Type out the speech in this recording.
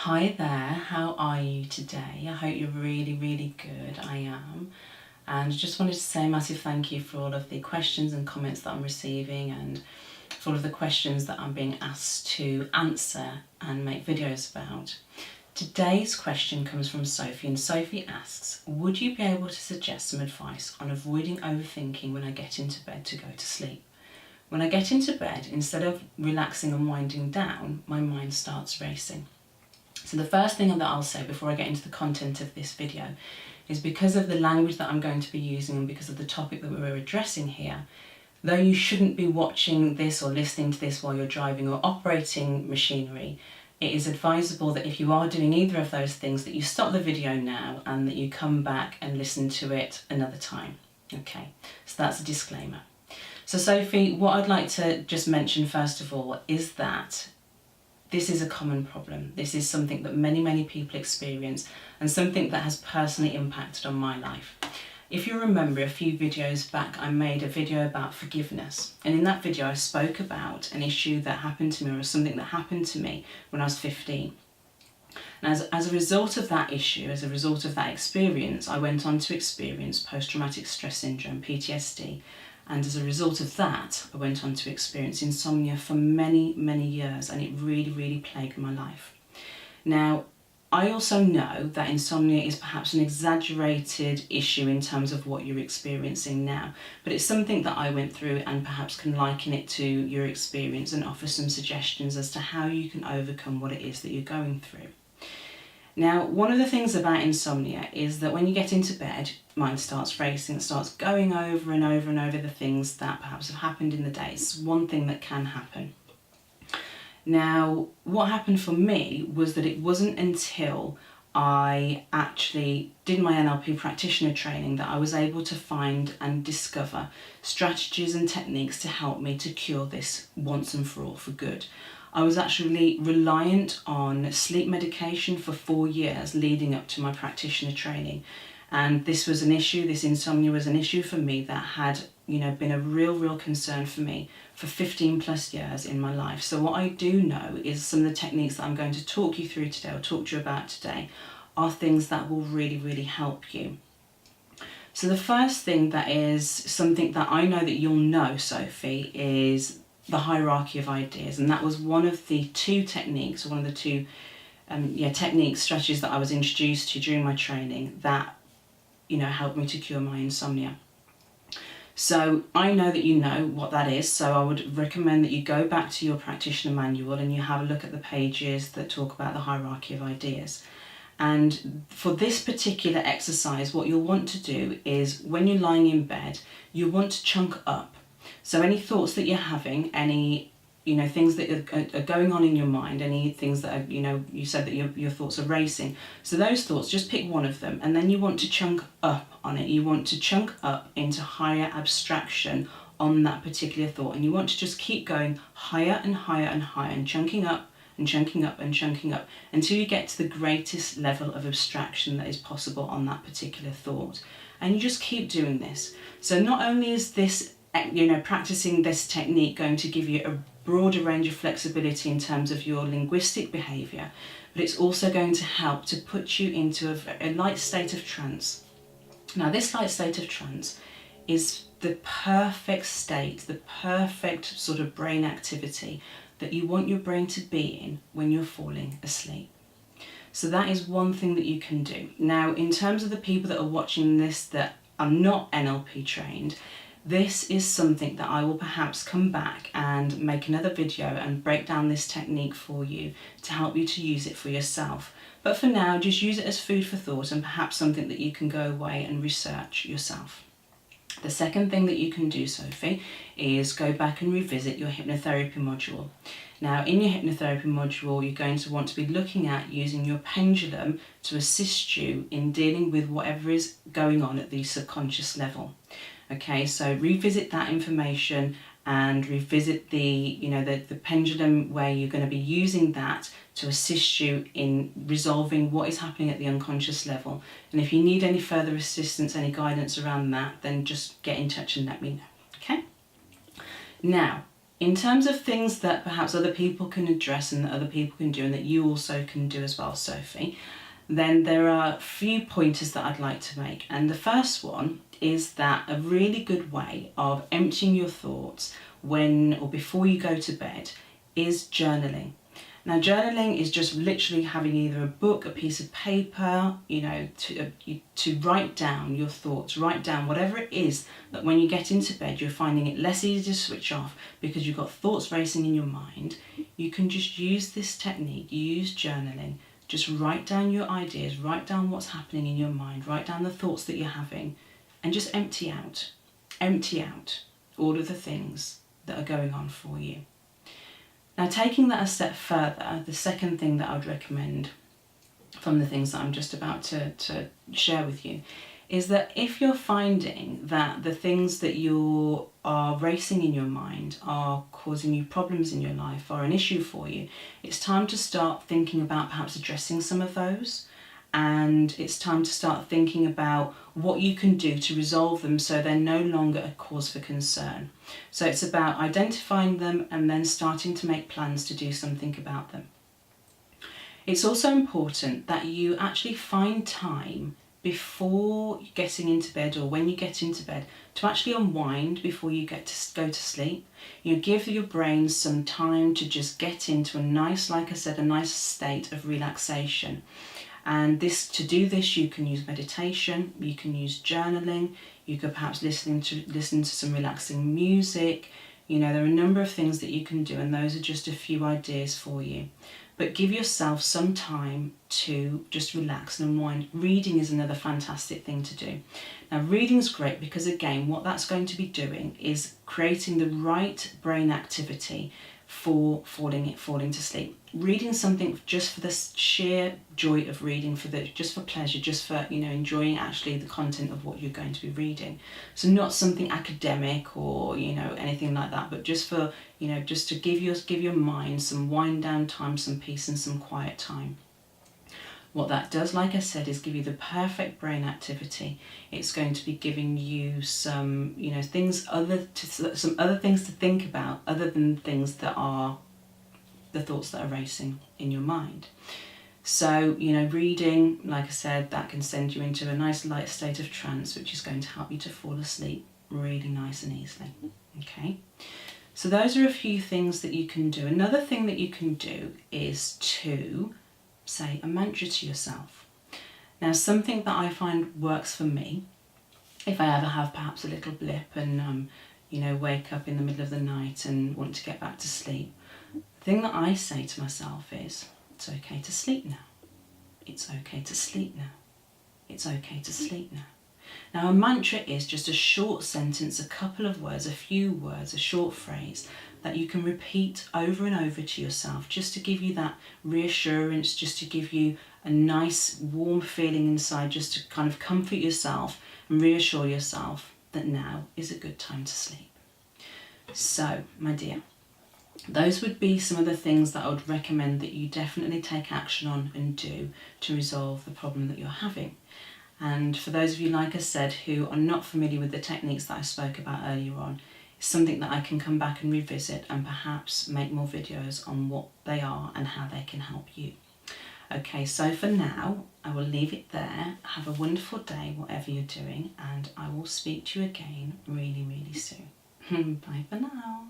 Hi there, how are you today? I hope you're really good. I am. And just wanted to say a massive thank you for all of the questions and comments that I'm receiving and for all of the questions that I'm being asked to answer and make videos about. Today's question comes from Sophie, and Sophie asks, would you be able to suggest some advice on avoiding overthinking when I get into bed to go to sleep? When I get into bed, instead of relaxing and winding down, my mind starts racing. So the first thing that I'll say before I get into the content of this video is, because of the language that I'm going to be using and because of the topic that we're addressing here, though you shouldn't be watching this or listening to this while you're driving or operating machinery, it is advisable that if you are doing either of those things, that you stop the video now and that you come back and listen to it another time. Okay, so that's a disclaimer. So Sophie, what I'd like to just mention first of all is that this is a common problem. This is something that many people experience and something that has personally impacted on my life. If you remember a few videos back, I made a video about forgiveness. And in that video, I spoke about an issue that happened to me, or something that happened to me when I was 15. And as a result of that issue, as a result of that experience, I went on to experience post-traumatic stress syndrome, PTSD. And as a result of that, I went on to experience insomnia for many years, and it really plagued my life. Now, I also know that insomnia is perhaps an exaggerated issue in terms of what you're experiencing now, but it's something that I went through and perhaps can liken it to your experience and offer some suggestions as to how you can overcome what it is that you're going through. Now, one of the things about insomnia is that when you get into bed, mind starts racing, it starts going over and over the things that perhaps have happened in the day. It's one thing that can happen. Now, what happened for me was that it wasn't until I actually did my NLP practitioner training that I was able to find and discover strategies and techniques to help me to cure this once and for all for good. I was actually reliant on sleep medication for 4 years leading up to my practitioner training. And this was an issue, this insomnia was an issue for me that had, been a real concern for me for 15+ years in my life. So what I do know is some of the techniques that I'm going to talk you through today, or talk to you about today, are things that will really help you. So the first thing that is something that I know that you'll know, Sophie, is the hierarchy of ideas. And that was one of the two techniques, or one of the two techniques, strategies that I was introduced to during my training that helped me to cure my insomnia. So I know that you know what that is, so I would recommend that you go back to your practitioner manual and you have a look at the pages that talk about the hierarchy of ideas. And for this particular exercise, what you'll want to do is, when you're lying in bed, you want to chunk up. So any thoughts that you're having, any things that are going on in your mind, any things that are, you said that your thoughts are racing. So those thoughts, just pick one of them, and then you want to chunk up on it. You want to chunk up into higher abstraction on that particular thought, and you want to just keep going higher and higher and higher, and chunking up and chunking up and chunking up until you get to the greatest level of abstraction that is possible on that particular thought. And you just keep doing this. So not only is this, practicing this technique going to give you a broader range of flexibility in terms of your linguistic behaviour, but it's also going to help to put you into a light state of trance. Now, this light state of trance is the perfect state, the perfect sort of brain activity that you want your brain to be in when you're falling asleep. So that is one thing that you can do. Now, in terms of the people that are watching this that are not NLP trained, this is something that I will perhaps come back and make another video and break down this technique for you to help you to use it for yourself. But for now, just use it as food for thought and perhaps something that you can go away and research yourself. The second thing that you can do, Sophie, is go back and revisit your hypnotherapy module. Now, in your hypnotherapy module, you're going to want to be looking at using your pendulum to assist you in dealing with whatever is going on at the subconscious level. Okay, so revisit that information and revisit the pendulum, where you're going to be using that to assist you in resolving what is happening at the unconscious level. And if you need any further assistance, any guidance around that, then just get in touch and let me know. Okay? Now, In terms of things that perhaps other people can address and that other people can do and that you also can do as well, Sophie, then there are a few pointers that I'd like to make. And the first one is that a really good way of emptying your thoughts when or before you go to bed is journaling. Now, journaling is just literally having either a book, a piece of paper, to write down your thoughts, write down whatever it is that when you get into bed, you're finding it less easy to switch off because you've got thoughts racing in your mind. You can just use this technique, use journaling, just write down your ideas, write down what's happening in your mind, write down the thoughts that you're having, and just empty out all of the things that are going on for you. Now, taking that a step further, the second thing that I would recommend from the things that I'm just about to share with you is that if you're finding that the things that you are racing in your mind are causing you problems in your life, are an issue for you, it's time to start thinking about perhaps addressing some of those. And it's time to start thinking about what you can do to resolve them so they're no longer a cause for concern. So it's about identifying them and then starting to make plans to do something about them. It's also important that you actually find time before getting into bed or when you get into bed to actually unwind before you go to sleep. You give your brain some time to just get into a nice, like I said, a nice state of relaxation. And to do this, you can use meditation, you can use journaling, you could perhaps listen to some relaxing music. There are a number of things that you can do, and those are just a few ideas for you. But give yourself some time to just relax and unwind. Reading is another fantastic thing to do. Now, reading is great because, again, what that's going to be doing is creating the right brain activity for falling to sleep. Reading something just for the sheer joy of reading, just for pleasure, just for enjoying actually the content of what you're going to be reading. So not something academic or anything like that, but just for just to give your mind some wind down time, some peace and some quiet time. What that does, like I said, is give you the perfect brain activity. It's going to be giving you some, some other things to think about other than things that are the thoughts that are racing in your mind. So, reading, like I said, that can send you into a nice light state of trance, which is going to help you to fall asleep really nice and easily. Okay. So those are a few things that you can do. Another thing that you can do is to say a mantra to yourself. Now, something that I find works for me, if I ever have perhaps a little blip and wake up in the middle of the night and want to get back to sleep, the thing that I say to myself is, it's okay to sleep now. It's okay to sleep now. It's okay to sleep now. Now, a mantra is just a short sentence, a couple of words, a few words, a short phrase that you can repeat over and over to yourself just to give you that reassurance, just to give you a nice warm feeling inside, just to kind of comfort yourself and reassure yourself that now is a good time to sleep. So, my dear, those would be some of the things that I would recommend that you definitely take action on and do to resolve the problem that you're having. And for those of you, like I said, who are not familiar with the techniques that I spoke about earlier on, it's something that I can come back and revisit and perhaps make more videos on what they are and how they can help you. Okay, so for now, I will leave it there. Have a wonderful day, whatever you're doing, and I will speak to you again really, really soon. Bye for now.